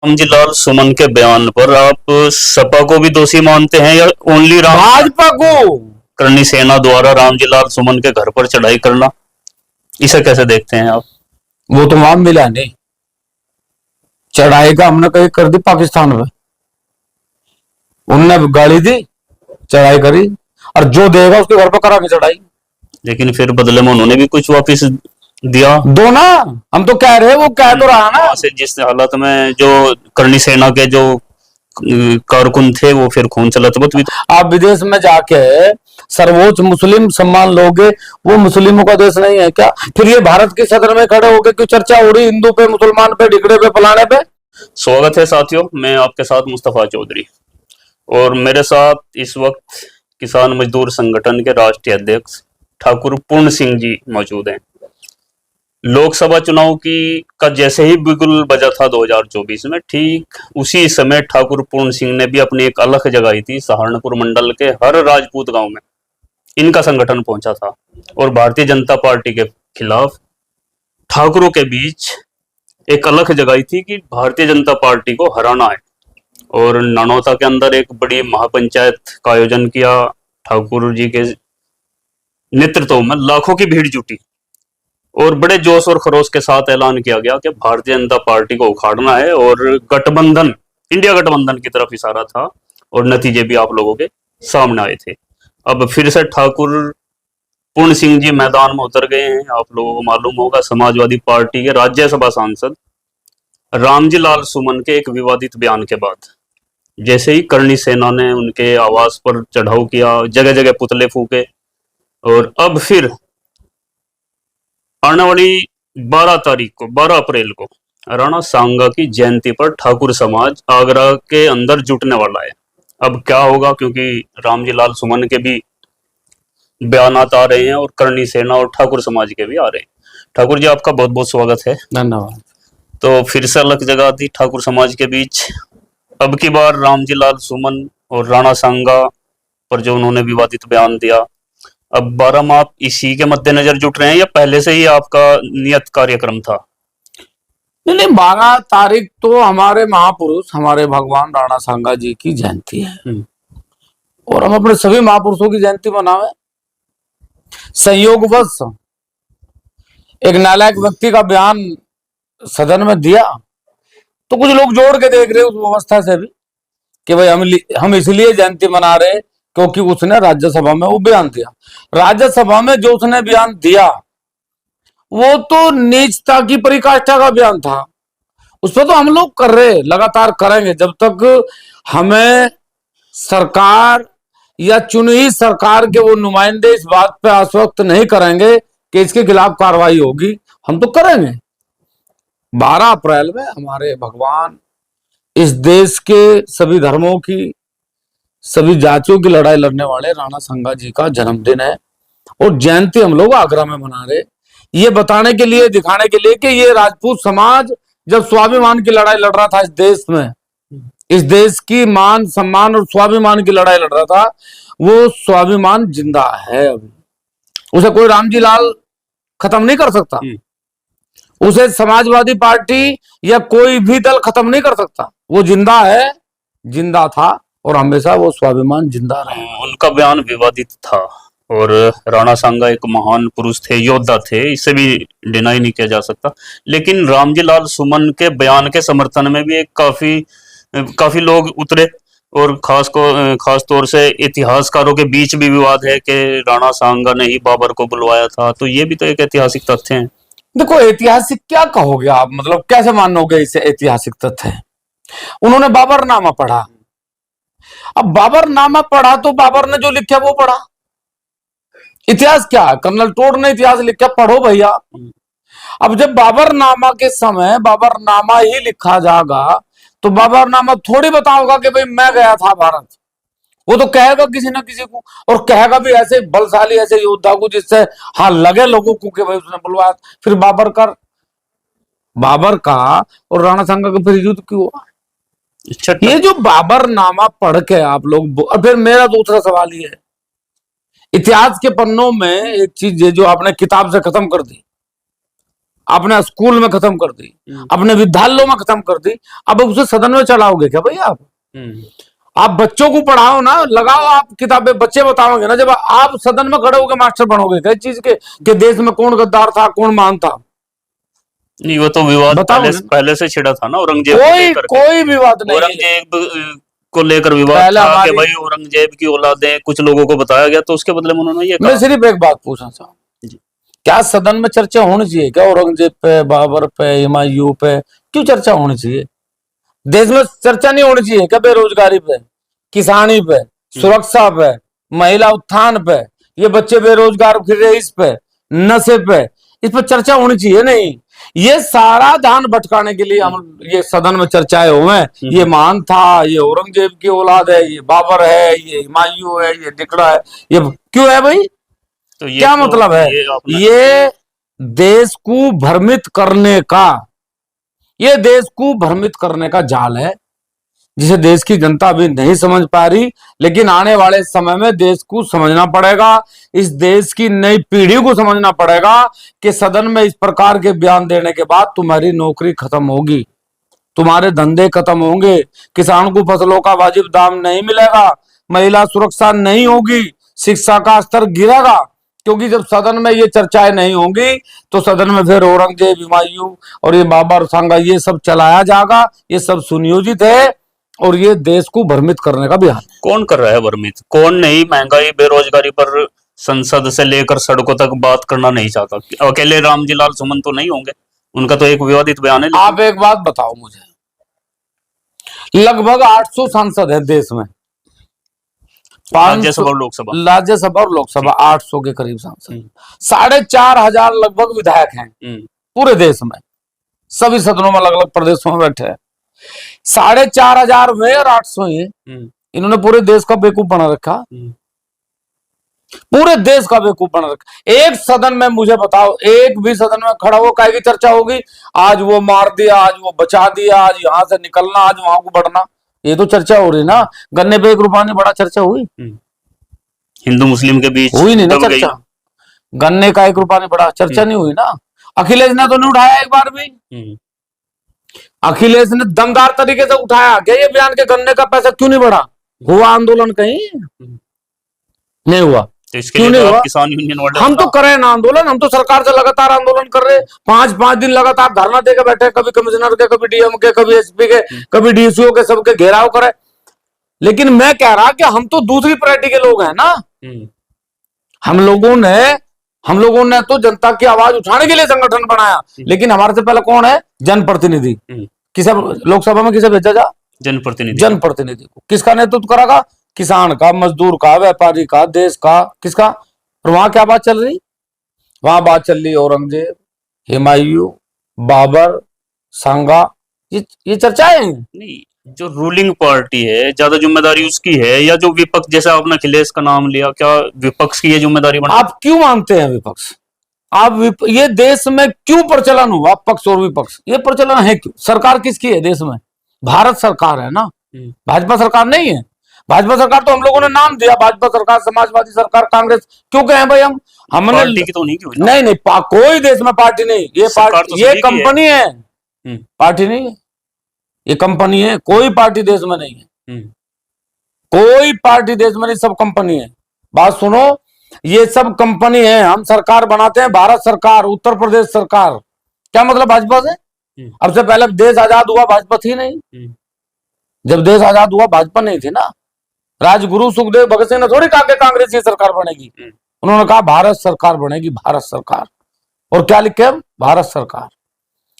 रामजीलाल सुमन के बयान पर आप सपा को भी दोषी मानते हैं या ओनली भाजपा को? करनी सेना द्वारा रामजीलाल सुमन के घर पर चढ़ाई करना, इसे कैसे देखते हैं आप? वो तो वहां मिला नहीं। चढ़ाई का हमने कहीं कर दी पाकिस्तान में, उनने गाड़ी दी, चढ़ाई करी, और जो देगा उसके घर पर करा के चढ़ाई। लेकिन फिर बदले में उन्होंने भी कुछ वापस दिया। दो ना, हम तो कह रहे हैं, वो कह तो रहा ना। वहां से जिस हालत में जो करनी सेना के जो कारकुन थे वो फिर खून चलत भी। आप विदेश में जाके सर्वोच्च मुस्लिम सम्मान लोगे, वो मुस्लिमों का देश नहीं है क्या? फिर ये भारत की सदन में खड़े होके क्यों चर्चा हो रही हिंदू पे, मुसलमान पे, ढिकड़े पे, फलाने पे? स्वागत है साथियों, मैं आपके साथ मुस्तफा चौधरी और मेरे साथ इस वक्त किसान मजदूर संगठन के राष्ट्रीय अध्यक्ष ठाकुर पूर्ण सिंह जी मौजूद हैं। लोकसभा चुनाव की का जैसे ही बिगुल बजा था 2024 में, ठीक उसी समय ठाकुर पूर्ण सिंह ने भी अपनी एक अलख जगाई थी। सहारनपुर मंडल के हर राजपूत गांव में इनका संगठन पहुंचा था और भारतीय जनता पार्टी के खिलाफ ठाकुरों के बीच एक अलख जगाई थी कि भारतीय जनता पार्टी को हराना है। और नानौता के अंदर एक बड़ी महापंचायत का आयोजन किया। ठाकुर जी के नेतृत्व में लाखों की भीड़ जुटी और बड़े जोश और खरोश के साथ ऐलान किया गया कि भारतीय जनता पार्टी को उखाड़ना है और गठबंधन, इंडिया गठबंधन की तरफ इशारा था और नतीजे भी आप लोगों के सामने आए थे। अब फिर से ठाकुर पूर्ण सिंह जी मैदान में उतर गए हैं। आप लोगों को मालूम होगा, समाजवादी पार्टी के राज्यसभा सांसद रामजीलाल सुमन के एक विवादित बयान के बाद जैसे ही करनी सेना ने उनके आवास पर चढ़ाव किया, जगह जगह पुतले फूके, और अब फिर आने वाली 12 अप्रैल को राणा सांगा की जयंती पर ठाकुर समाज आगरा के अंदर जुटने वाला है। अब क्या होगा, क्योंकि रामजीलाल सुमन के भी बयानात आ रहे हैं और करनी सेना और ठाकुर समाज के भी आ रहे हैं। ठाकुर जी, आपका बहुत बहुत स्वागत है। धन्यवाद। तो फिर से अलग जगह थी ठाकुर समाज के बीच। अब की बार रामजीलाल सुमन और राणा सांगा पर जो उन्होंने विवादित बयान दिया, अब 12 माह इसी के मद्देनजर जुट रहे हैं या पहले से ही आपका नियत कार्यक्रम था? नहीं, 12 तारीख तो हमारे महापुरुष, हमारे भगवान राणा सांगा जी की जयंती है और हम अपने सभी महापुरुषों की जयंती मनावे। संयोगवश एक नालायक व्यक्ति का बयान सदन में दिया तो कुछ लोग जोड़ के देख रहे उस व्यवस्था से भी कि भाई हम इसलिए जयंती मना रहे क्योंकि उसने राज्यसभा में वो बयान दिया। राज्यसभा में जो उसने बयान दिया वो तो नीचता की परिकाष्ठा का बयान था। उस पर तो हम लोग कर रहे, लगातार करेंगे जब तक हमें सरकार या चुनी सरकार के वो नुमाइंदे इस बात पे आश्वस्त नहीं करेंगे कि इसके खिलाफ कार्रवाई होगी, हम तो करेंगे। 12 अप्रैल में हमारे भगवान, इस देश के सभी धर्मों की, सभी जातियों की लड़ाई लड़ने वाले राणा सांगा जी का जन्मदिन है और जयंती हम लोग आगरा में मना रहे, ये बताने के लिए, दिखाने के लिए कि ये राजपूत समाज जब स्वाभिमान की लड़ाई लड़ रहा था इस देश में, इस देश की मान सम्मान और स्वाभिमान की लड़ाई लड़ रहा था, वो स्वाभिमान जिंदा है। अभी उसे कोई रामजीलाल खत्म नहीं कर सकता, उसे समाजवादी पार्टी या कोई भी दल खत्म नहीं कर सकता। वो जिंदा है, जिंदा था और हमेशा वो स्वाभिमान जिंदा रहा। उनका बयान विवादित था और राणा सांगा एक महान पुरुष थे, योद्धा थे, इसे भी डिनाई नहीं किया जा सकता। लेकिन रामजीलाल सुमन के बयान के समर्थन में भी एक काफी लोग उतरे और खास तौर से इतिहासकारों के बीच भी विवाद है कि राणा सांगा ने ही बाबर को बुलवाया था। तो ये भी तो एक ऐतिहासिक तथ्य है। देखो, ऐतिहासिक क्या कहोगे आप, मतलब कैसे मानोगे इसे ऐतिहासिक तथ्य है? उन्होंने बाबरनामा पढ़ा। अब बाबरनामा पढ़ा तो बाबर ने जो लिखा वो पढ़ा। इतिहास क्या है? कर्नल टोड ने इतिहास लिखा, पढ़ो भैया। अब जब बाबरनामा के समय बाबरनामा ही लिखा जाएगा तो बाबरनामा थोड़ी बताऊंगा कि भाई मैं गया था भारत। वो तो कहेगा किसी ना किसी को, और कहेगा भी ऐसे बलशाली, ऐसे योद्धा को जिससे हाँ लगे लोगों को कि भाई उसने बुलवाया। फिर बाबर का और राणा सांगा का फिर युद्ध क्यों हुआ? ये जो बाबरनामा पढ़ के आप लोग, और फिर मेरा दूसरा सवाल ये है, इतिहास के पन्नों में एक चीज जो आपने किताब से खत्म कर दी, अपने स्कूल में खत्म कर दी, अपने विद्यालयों में खत्म कर दी, अब उसे सदन में चलाओगे क्या भाई आप? आप बच्चों को पढ़ाओ ना, लगाओ आप किताबें, बच्चे बताओगे ना, जब आप सदन में खड़े होकर मास्टर बनोगे क्या चीज के कि देश में कौन गद्दार था, कौन महान था? नहीं, वो तो विवाद पहले से छिड़ा था ना, औरंगजेब कोई विवाद नहीं, औरंगजेब को लेकर विवाद था कि भाई औरंगजेब की औलादें, कुछ लोगों को बताया गया तो उसके बदले में उन्होंने ये कहा। मैं सिर्फ एक बात पूछना चाहूँ, क्या सदन में चर्चा होनी चाहिए क्या औरंगजेब पे, बाबर पे, हुमायूं पे? क्यों चर्चा होनी चाहिए? देश में चर्चा नहीं होनी चाहिए क्या बेरोजगारी पे, किसानी पे, सुरक्षा पे, महिला उत्थान पे, ये बच्चे बेरोजगार फिर रहे इस पे, नशे पे, इस पर चर्चा होनी चाहिए? नहीं, ये सारा ध्यान भटकाने के लिए हम ये सदन में चर्चाएं हुए, ये महान था, ये औरंगजेब की औलाद है, ये बाबर है, ये हुमायूं है, ये दिकड़ा है, ये क्यों है भाई? तो क्या मतलब है? ये देश को भ्रमित करने का, ये देश को भ्रमित करने का जाल है, जिसे देश की जनता अभी नहीं समझ पा रही, लेकिन आने वाले समय में देश को समझना पड़ेगा, इस देश की नई पीढ़ी को समझना पड़ेगा कि सदन में इस प्रकार के बयान देने के बाद तुम्हारी नौकरी खत्म होगी, तुम्हारे धंधे खत्म होंगे, किसान को फसलों का वाजिब दाम नहीं मिलेगा, महिला सुरक्षा नहीं होगी, शिक्षा का स्तर गिरेगा, क्योंकि जब सदन में ये चर्चाएं नहीं होंगी तो सदन में फिर औरंगजेब, हुमायूं और ये बाबर, सांगा, ये सब चलाया जाएगा, ये सब सुनियोजित है और ये देश को भ्रमित करने का भी हाल है। कौन कर रहा है भ्रमित? कौन नहीं महंगाई, बेरोजगारी पर संसद से लेकर सड़कों तक बात करना नहीं चाहता? अकेले रामजी लाल सुमन तो नहीं होंगे, उनका तो एक विवादित बयान है। आप एक बात बताओ मुझे, लगभग 800 सांसद है देश में, राज्यसभा और लोकसभा 800 के करीब सांसद, 4,500 लगभग विधायक हैं पूरे देश में, सभी सदनों में अलग अलग प्रदेशों में बैठे हैं। 4,500 में और 800 ही इन्होंने पूरे देश का बेवकूफ बना रखा, पूरे देश का बेवकूफ बना रखा। एक सदन में मुझे बताओ, एक भी सदन में खड़ा हो काहे की चर्चा होगी? आज वो मार दिया, आज वो बचा दिया, आज यहां से निकलना, आज वहां को बढ़ना, ये तो चर्चा हो रही ना। गन्ने पे 1 रुपया नहीं बढ़ा, चर्चा हुई? हिंदू मुस्लिम के बीच हुई नहीं ना चर्चा? गन्ने का 1 रुपया नहीं बढ़ा, चर्चा नहीं हुई ना? अखिलेश ने तो नहीं उठाया एक बार भी। अखिलेश ने दमदार तरीके से उठाया क्या ये बयान के गन्ने का पैसा क्यों नहीं बढ़ा? हुआ आंदोलन कहीं? नहीं हुआ। तो क्यों नहीं हुआ? किसान यूनियन वाले हम तो करे ना आंदोलन, हम तो सरकार से लगातार आंदोलन कर रहे, 5-5 दिन लगातार धरना देकर बैठे, कभी कमिश्नर के, कभी डीएम के, कभी एसपी के, कभी डीसीओ के, सबके घेराव करे। लेकिन मैं कह रहा कि हम तो दूसरी पार्टी के लोग हैं ना, हम लोगों ने तो जनता की आवाज उठाने के लिए संगठन बनाया, लेकिन हमारे से पहले कौन है? जनप्रतिनिधि। किसे लोकसभा में किसे भेजा जा? जनप्रतिनिधि को। किसका नेतृत्व करेगा? किसान का, मजदूर का, व्यापारी का, देश का, किसका? और वहां क्या बात चल रही? वहां बात चल रही औरंगजेब, हुमायूं, बाबर, सांगा, ये चर्चाएं नहीं। जो रूलिंग पार्टी है ज्यादा जिम्मेदारी उसकी है, या जो विपक्ष, जैसे आपने अखिलेश का नाम लिया, क्या विपक्ष की ये जिम्मेदारी बना? आप क्यों मानते हैं विपक्ष? ये देश में क्यों प्रचलन हुआ पक्ष और विपक्ष? ये प्रचलन है क्यों? सरकार किसकी है देश में? भारत सरकार है ना, भाजपा सरकार नहीं है। भाजपा सरकार तो हम लोगों ने नाम दिया, भाजपा सरकार, समाजवादी सरकार, कांग्रेस, क्यों कहें भाई हम? हमने पार्टी की तो नहीं क्यों? नहीं, कोई देश में पार्टी नहीं, ये पार्टी तो ये कंपनी है, पार्टी नहीं है, ये कंपनी है। कोई पार्टी देश में नहीं है, कोई पार्टी देश में नहीं, सब कंपनी है। बात सुनो, ये सब कंपनी है। हम सरकार बनाते हैं, भारत सरकार, उत्तर प्रदेश सरकार। क्या मतलब भाजपा से? अब से पहले देश आजाद हुआ भाजपा थी नहीं? जब देश आजाद हुआ भाजपा नहीं थी ना। राजगुरु सुखदेव भगत सिंह ने थोड़ी कहा कि कांग्रेस की सरकार बनेगी, उन्होंने कहा भारत सरकार बनेगी, भारत सरकार। और क्या लिखे? भारत सरकार।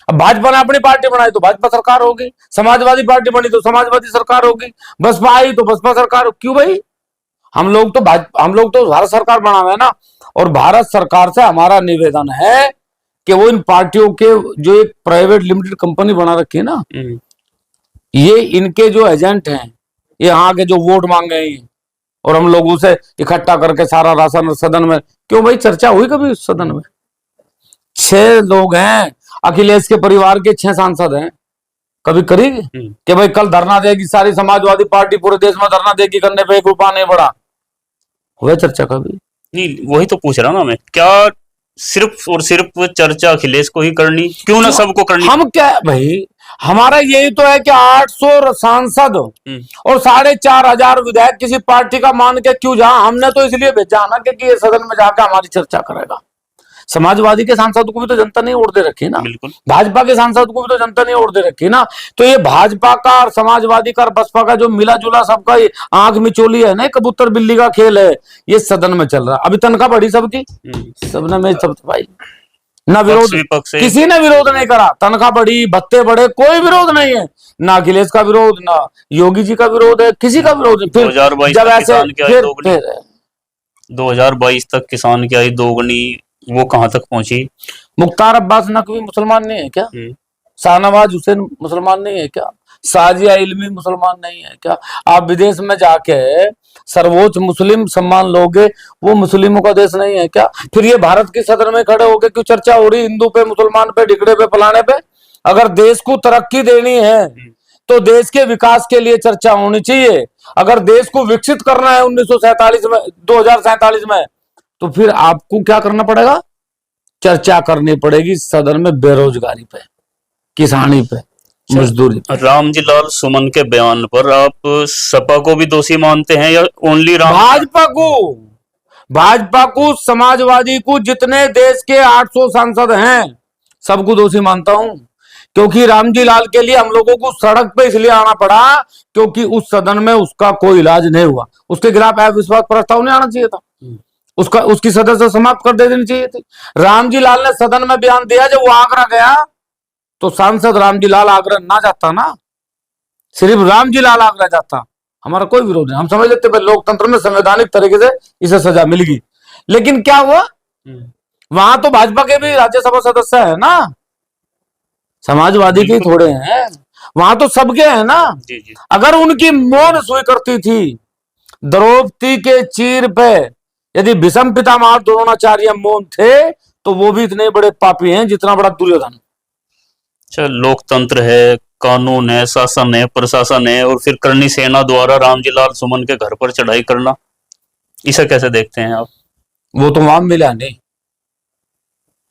अब भाजपा ने अपनी पार्टी बनाई तो भाजपा सरकार होगी, समाजवादी पार्टी बनी तो समाजवादी सरकार होगी, बसपा आई तो बसपा सरकार। क्यों भाई? हम लोग तो भारत सरकार बना हुआ है ना। और भारत सरकार से हमारा निवेदन है कि वो इन पार्टियों के जो एक प्राइवेट लिमिटेड कंपनी बना रखी है ना, ये इनके जो एजेंट हैं, ये यहाँ के जो वोट मांगे हैं और हम लोगों से इकट्ठा करके सारा राशन सदन में, क्यों भाई चर्चा हुई कभी सदन में? 6 लोग हैं, अखिलेश के परिवार के 6 सांसद हैं, कभी करेगी कि भाई कल धरना देगी सारी समाजवादी पार्टी, पूरे देश में धरना देगी, करने पे 1 रुपया नहीं बढ़ा? हुआ चर्चा कभी? नहीं, वही तो पूछ रहा हूं ना मैं, क्या सिर्फ और सिर्फ चर्चा अखिलेश को ही करनी, क्यों ना सबको करनी। हम क्या भाई, हमारा यही तो है कि 800 सांसद और 4,500 विधायक किसी पार्टी का मान के क्यों जा। हमने तो इसलिए भेजा ना कि ये सदन में जाकर हमारी चर्चा करेगा। समाजवादी के सांसद को भी तो जनता ने वोट दे रखी ना, बिल्कुल। भाजपा के सांसद को भी तो जनता ने वोट दे रखी ना। तो ये भाजपा का और समाजवादी का और बसपा का जो मिला जुला सबका आंख मिचोली है ना, कबूतर बिल्ली का खेल है, ये सदन में चल रहा। अभी तनख्वाह बढ़ी सबकी, सबने में सब भाई ना विरोध, किसी ने विरोध नहीं करा। तनख्वाह बढ़ी, भत्ते बढ़े, कोई विरोध नहीं है। ना अखिलेश का विरोध, ना योगी जी का विरोध है, किसी का विरोध नहीं। फिर 2022 जब तक ऐसे किसान की आय दोगुनी, 2022 तक किसान की आय दोगुनी, वो कहां तक पहुंची। मुख्तार अब्बास नकवी मुसलमान नहीं है क्या? शाहनवाज हुसैन मुसलमान नहीं है क्या? साजिया इल्मी मुसलमान नहीं है क्या? आप विदेश में जाके सर्वोच्च मुस्लिम सम्मान लोगे, वो मुस्लिमों का देश नहीं है क्या? फिर ये भारत की सदन में खड़े होके क्यों चर्चा हो रही हिंदू पे, मुसलमान पे, ढिकड़े पे, फलाने पे? अगर देश को तरक्की देनी है तो देश के विकास के लिए चर्चा होनी चाहिए। अगर देश को विकसित करना है 1947 में, 2047 में, तो फिर आपको क्या करना पड़ेगा? चर्चा करनी पड़ेगी सदन में बेरोजगारी पे, किसानी पे, मजदूरी पे। रामजी लाल सुमन के बयान पर आप सपा को भी दोषी मानते हैं या ओनली भाजपा को, समाजवादी को, जितने देश के 800 सांसद हैं सबको दोषी मानता हूं। क्योंकि रामजी लाल के लिए हम लोगों को सड़क पे इसलिए आना पड़ा क्योंकि उस सदन में उसका कोई इलाज नहीं हुआ। उसके खिलाफ अविश्वास प्रस्ताव नहीं आना चाहिए था, उसकी सदस्य समाप्त कर दे देनी चाहिए थी। रामजी लाल ने सदन में बयान दिया, जब वो आगरा गया तो सांसद रामजी लाल आगरा ना जाता ना, सिर्फ रामजी लाल आगरा जाता, हमारा कोई विरोध नहीं। हम समझ लेते भाई लोकतंत्र में संवैधानिक तरीके से इसे सजा मिलेगी। लेकिन क्या हुआ, वहां तो भाजपा के भी राज्यसभा सदस्य है ना, समाजवादी के थोड़े हैं, वहां तो सबके हैं ना। अगर उनकी मौन स्वीकृति थी द्रौपदी के चीर पे, यदि भीष्म पितामह द्रोणाचार्य मौन थे, तो वो भी इतने बड़े पापी हैं जितना बड़ा दुर्योधन। अच्छा, लोकतंत्र है, कानून है, शासन है, प्रशासन है, और फिर करनी सेना द्वारा रामजी लाल सुमन के घर पर चढ़ाई करना, इसे कैसे देखते हैं आप? वो तो वहां मिला नहीं,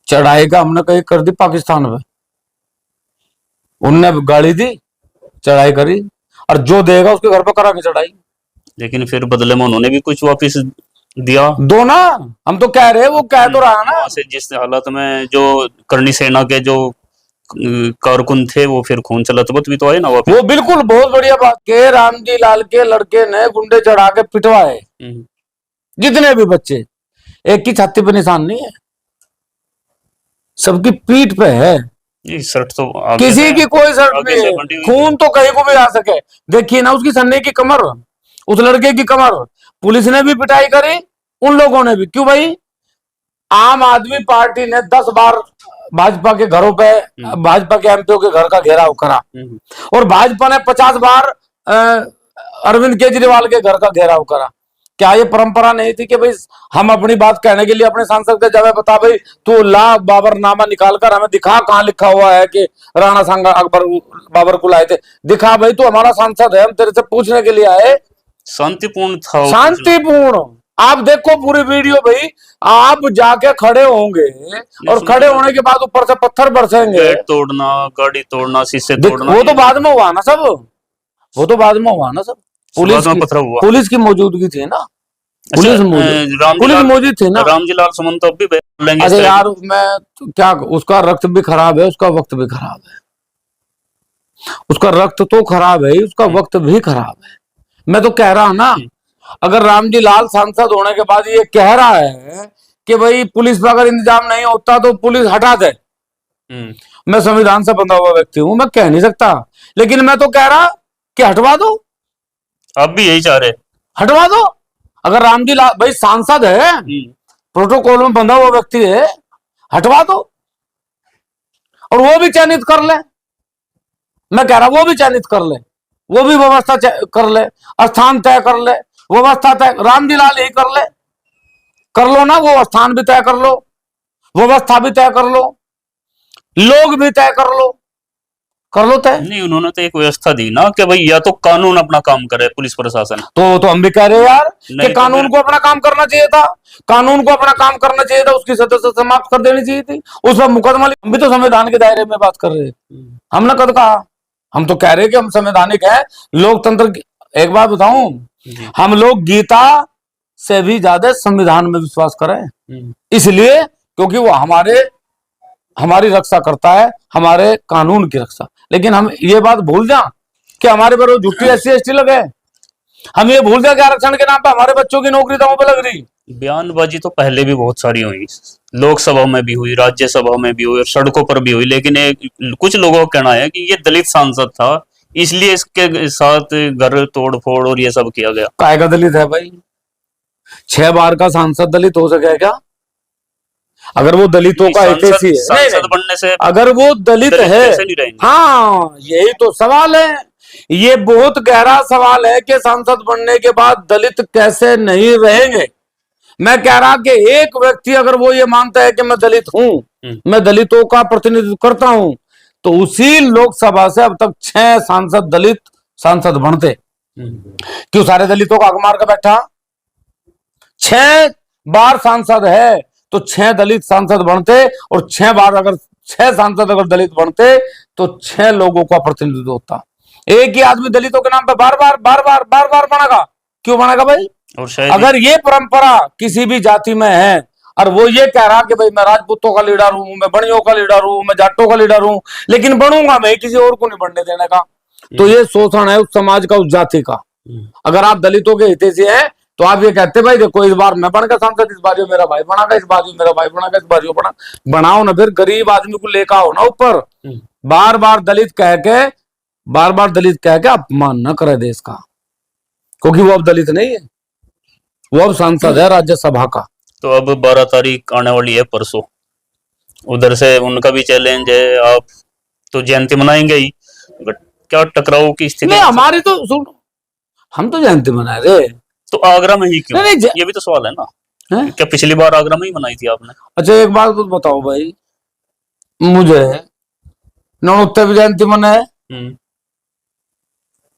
चढ़ाई का हमने कहीं कर दी पाकिस्तान में, उनने गाड़ी दी, चढ़ाई करी, और जो देगा उसके घर पर करा के चढ़ाई। लेकिन फिर बदले में उन्होंने भी कुछ वापिस दिया दो ना, हम तो कह रहे, वो कह तो रहा ना। से जिस हालत में जो करनी सेना के जो कारकुन थे वो फिर खून चलत भी तो आए ना वापिस। वो बिल्कुल बहुत बढ़िया बात के रामजी लाल के लड़के ने गुंडे चढ़ा के पिटवाए, जितने भी बच्चे, एक की छाती पे निशान नहीं है, सबकी पीठ पे है। शर्ट तो किसी की कोई शर्ट नहीं है, खून तो कहीं को भी आ सके। देखिए ना उसकी सन्नी की कमर, उस लड़के की कमर, पुलिस ने भी पिटाई करी, उन लोगों ने भी। क्यों भाई? आम आदमी पार्टी ने 10 बार भाजपा के घरों पे, भाजपा के एमपीओ के घर का घेराव करा, और भाजपा ने 50 बार अरविंद केजरीवाल के घर का घेराव करा। क्या ये परंपरा नहीं थी कि भाई हम अपनी बात कहने के लिए अपने सांसद के जगह बता, भाई तू ला बाबरनामा निकाल कर हमें दिखा, कहां लिखा हुआ है कि राणा सांगा अकबर बाबर को लाए थे, दिखा भाई, तू हमारा सांसद है, हम तेरे से पूछने के लिए आए। शांतिपूर्ण था, शांतिपूर्ण। आप देखो पूरी वीडियो भाई, आप जाके खड़े होंगे और खड़े होने के बाद ऊपर से पत्थर बरसेंगे, गेट तोड़ना, गाड़ी तोड़ना, शीशे तोड़ना, वो तो बाद में हुआ ना सब, वो तो बाद में हुआ ना सब। पुलिस की मौजूदगी थी ना, पुलिस मौजूद थी ना। रामजी लाल सुमन तो अब भी बोलेंगे। अरे यार, मैं तो क्या, उसका रक्त भी खराब है, उसका वक्त भी खराब है, उसका रक्त तो खराब है, उसका वक्त भी खराब है। मैं तो कह रहा हूं ना, अगर रामजी लाल सांसद होने के बाद ये कह रहा है कि भाई पुलिस पर अगर इंतजाम नहीं होता तो पुलिस हटा दे, मैं संविधान से बंधा हुआ व्यक्ति हूं, मैं कह नहीं सकता, लेकिन मैं तो कह रहा कि हटवा दो। अब भी यही चाह रहे, हटवा दो। अगर रामजी लाल भाई सांसद है, प्रोटोकॉल में बंधा हुआ व्यक्ति है, हटवा दो, और वो भी चयनित कर ले। मैं कह रहा वो भी चयनित कर ले, वो भी व्यवस्था कर ले, स्थान तय कर ले, व्यवस्था तय, रामजी लाल यही कर लो ना, वो स्थान भी तय कर लो, व्यवस्था भी तय कर लो, लोग भी तय कर लो, कर लो तय। नहीं, उन्होंने तो एक व्यवस्था दी ना कि भाई या तो कानून अपना काम करे, पुलिस प्रशासन। तो हम भी कह रहे हैं यार कि नहीं तो कानून फिर- को अपना काम करना चाहिए था, कानून को अपना काम करना चाहिए था, उसकी सदस्यता समाप्त कर देनी चाहिए थी, उस पर मुकदमा। हम भी तो संविधान के दायरे में बात कर रहे हैं, हमने कद कहा, हम तो कह रहे हैं कि हम संवैधानिक है, लोकतंत्र एक बात बताऊं, जी। हम लोग गीता से भी ज्यादा संविधान में विश्वास करें, इसलिए क्योंकि वो हमारी रक्षा करता है, हमारे कानून की रक्षा। लेकिन हम ये बात भूल जाएं कि हमारे पर वो झूठी SC ST लगे, हम ये भूल जाए कि आरक्षण के नाम पे हमारे बच्चों की नौकरी दांव पे लग रही। बयानबाजी तो पहले भी बहुत सारी हुई, लोकसभा में भी हुई, राज्यसभा में भी हुई और सड़कों पर भी हुई, लेकिन कुछ लोगों का कहना है कि ये दलित सांसद था, इसलिए इसके साथ घर तोड़ फोड़ और ये सब किया गया। काय का दलित है भाई? 6 बार का सांसद दलित हो सके क्या? अगर वो दलितों का हितैषी है, सांसद बनने से अगर वो दलित है, कैसे नहीं रहेंगे? हाँ यही तो सवाल है, ये बहुत गहरा सवाल है कि सांसद बनने के बाद दलित कैसे नहीं रहेंगे। मैं कह रहा कि एक व्यक्ति अगर वो ये मानता है कि मैं दलित हूं, मैं दलितों का प्रतिनिधित्व करता हूं, तो उसी लोकसभा से अब तक 6 सांसद दलित सांसद बनते। क्यों सारे दलितों का हक मार कर बैठा? 6 बार सांसद है तो 6 दलित सांसद बनते, और 6 बार अगर 6 सांसद अगर दलित बनते तो 6 लोगों का प्रतिनिधित्व होता। एक ही आदमी दलितों के नाम पे बार बार बनेगा, क्यों बनेगा भाई? और शायद अगर ये परंपरा किसी भी जाति में है और वो ये कह रहा कि भाई मैं राजपूतों का लीडर हूं, मैं बनियों का लीडर हूं, मैं जाटों का लीडर हूं, लेकिन बनूंगा मैं, किसी और को नहीं बनने देने का, तो ये शोषण है उस समाज का, उस जाति का। अगर आप दलितों के हितैषी हैं तो आप ये कहते भाई देखो इस बार मैं बन गया सांसद, इस बार मेरा भाई बनागा, इस बार मेरा भाई बनागा, इस बार बना, बनाओ ना, फिर गरीब आदमी को लेकर आओ ना ऊपर। बार बार दलित कह के अपमान न करे देश का, क्योंकि वो अब दलित नहीं है, वो अब सांसद है राज्यसभा का। तो अब 12 तारीख आने वाली है, परसों, उधर से उनका भी चैलेंज है, आप तो जयंती मनाएंगे ही, बट क्या टकराव की स्थिति? नहीं हमारी तो सुन, हम तो जयंती मना रहे, तो आगरा में ही क्यों? नहीं, ये भी तो सवाल है ना, है? क्या पिछली बार आगरा में ही मनाई थी आपने? अच्छा एक बात बताओ भाई, मुझे नौनोत्तर भी जयंती मनाए,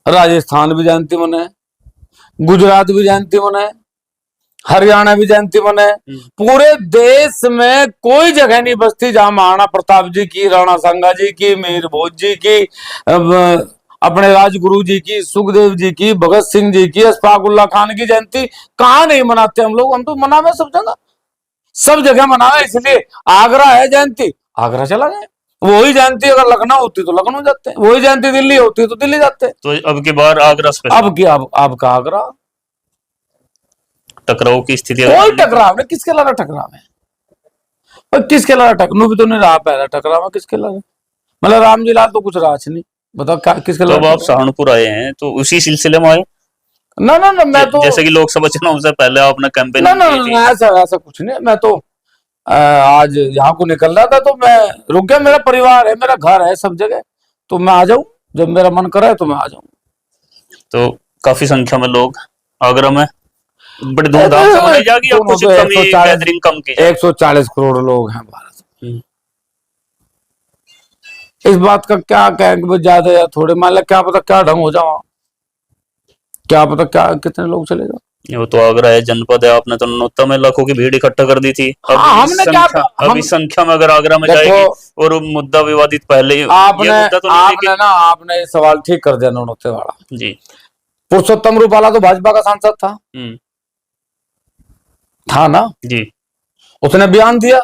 राजस्थान भी जयंती मनाए, गुजरात भी जयंती मनाए, हरियाणा भी जयंती मनाए, पूरे देश में कोई जगह नहीं बचती जहां महाराणा प्रताप जी की, राणा सांगा जी की, मीर भोज जी की, अपने राजगुरु जी की, सुखदेव जी की, भगत सिंह जी की, अशफाक उल्लाह खान की जयंती कहां नहीं मनाते हम लोग? हम तो मनावे सब जगह मनावे, इसलिए आगरा है जयंती, आगरा चला गए। वही जयंती अगर लखनऊ होती तो लखनऊ जाते, वही जयंती दिल्ली होती तो दिल्ली जाते। तो अब की बार आगरा स्पेशल, अब का आगरा। टकराव की स्थिति? कोई टकराव नहीं, किसके लड़ा टकराव है? किसके लड़ा टकराव भी तो नहीं रहा, पहला टकराव है किसके लड़ा? मतलब रामजी लाल तो कुछ राज नहीं, बताओ क्या किसके तो अब आप सहारनपुर आए हैं तो उसी सिलसिले में आए? ना मैं तो जैसे कि लोकसभा चुनाव से पहले आपने कैंपेन ना ऐसा कुछ नहीं, मैं तो आज यहाँ को निकल रहा था तो मैं रुक गया, मेरा परिवार है, मेरा घर है सब जगह, तो मैं आ जाऊं जब मेरा मन करे तो मैं आ जाऊं। तो काफी संख्या में लोग आगरा में बड़ी धूमधाम से मनाई जाएगी या कुछ गैदरिंग कम की? 140 करोड़ लोग हैं भारत में, इस बात का क्या कहें ज्यादा या थोड़े, मान लो क्या पता क्या ढंग हो जाओ, क्या पता क्या कितने लोग चलेगा। वो तो आगरा है, जनपद है, आपने तो नौता में लाखों की भीड़ इकट्ठा कर दी थी। अब इस संख्या में अगर आगरा में जाएगी और मुद्दा विवादित पहले ही, आपने सवाल ठीक कर दिया नौते वाला जी। पुरुषोत्तम रूपाला तो भाजपा का सांसद था ना जी, उसने बयान दिया,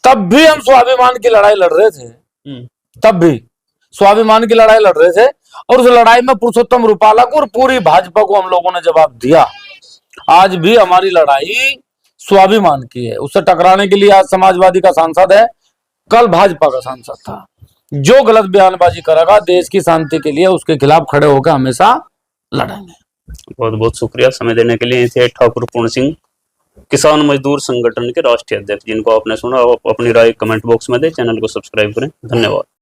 तब भी हम स्वाभिमान की लड़ाई लड़ रहे थे, तब भी स्वाभिमान की लड़ाई लड़ रहे थे, और उस लड़ाई में पुरुषोत्तम रूपाला को और पूरी भाजपा को हम लोगों ने जवाब दिया। आज भी हमारी लड़ाई स्वाभिमान की है, उससे टकराने के लिए आज समाजवादी का सांसद है, कल भाजपा का सांसद था। जो गलत बयानबाजी करेगा देश की शांति के लिए उसके खिलाफ खड़े होकर हमेशा लड़ेंगे। बहुत बहुत शुक्रिया समय देने के लिए। थे ठाकुर पूर्ण सिंह, किसान मजदूर संगठन के राष्ट्रीय अध्यक्ष, जिनको आपने सुना। आप अपनी राय कमेंट बॉक्स में दें, चैनल को सब्सक्राइब करें। धन्यवाद।